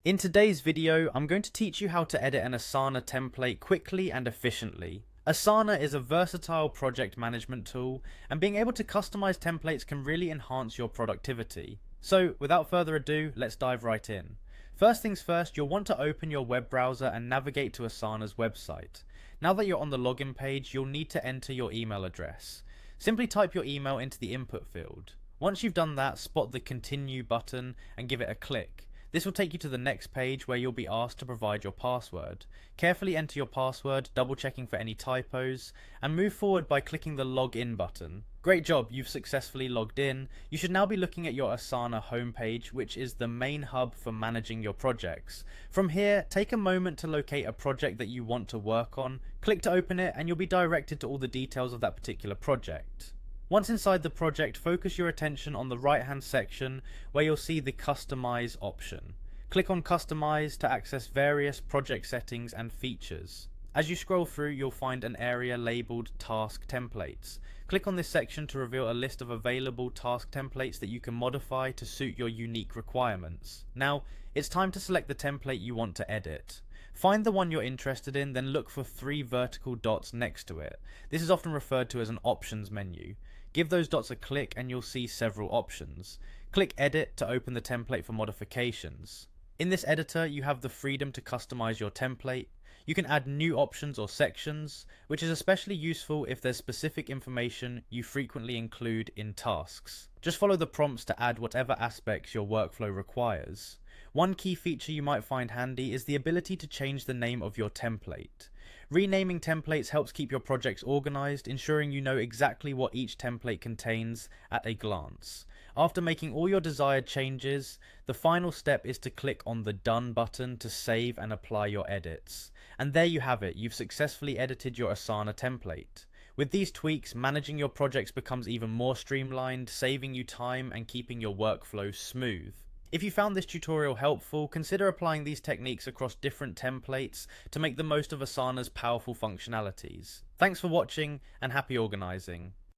In today's video, I'm going to teach you how to edit an Asana template quickly and efficiently. Asana is a versatile project management tool, and being able to customize templates can really enhance your productivity. So, without further ado, let's dive right in. First things first, you'll want to open your web browser and navigate to Asana's website. Now that you're on the login page, you'll need to enter your email address. Simply type your email into the input field. Once you've done that, spot the Continue button and give it a click. This will take you to the next page where you'll be asked to provide your password. Carefully enter your password, double checking for any typos, and move forward by clicking the Login button. Great job, you've successfully logged in. You should now be looking at your Asana homepage, which is the main hub for managing your projects. From here, take a moment to locate a project that you want to work on, click to open it, and you'll be directed to all the details of that particular project. Once inside the project, focus your attention on the right hand section where you'll see the Customize option. Click on Customize to access various project settings and features. As you scroll through, you'll find an area labeled Task Templates. Click on this section to reveal a list of available task templates that you can modify to suit your unique requirements. Now, it's time to select the template you want to edit. Find the one you're interested in, then look for 3 vertical dots next to it. This is often referred to as an options menu. Give those dots a click and you'll see several options. Click Edit to open the template for modifications. In this editor, you have the freedom to customize your template. You can add new options or sections, which is especially useful if there's specific information you frequently include in tasks. Just follow the prompts to add whatever aspects your workflow requires. One key feature you might find handy is the ability to change the name of your template. Renaming templates helps keep your projects organized, ensuring you know exactly what each template contains at a glance. After making all your desired changes, the final step is to click on the Done button to save and apply your edits. And there you have it, you've successfully edited your Asana template. With these tweaks, managing your projects becomes even more streamlined, saving you time and keeping your workflow smooth. If you found this tutorial helpful, consider applying these techniques across different templates to make the most of Asana's powerful functionalities. Thanks for watching and happy organizing.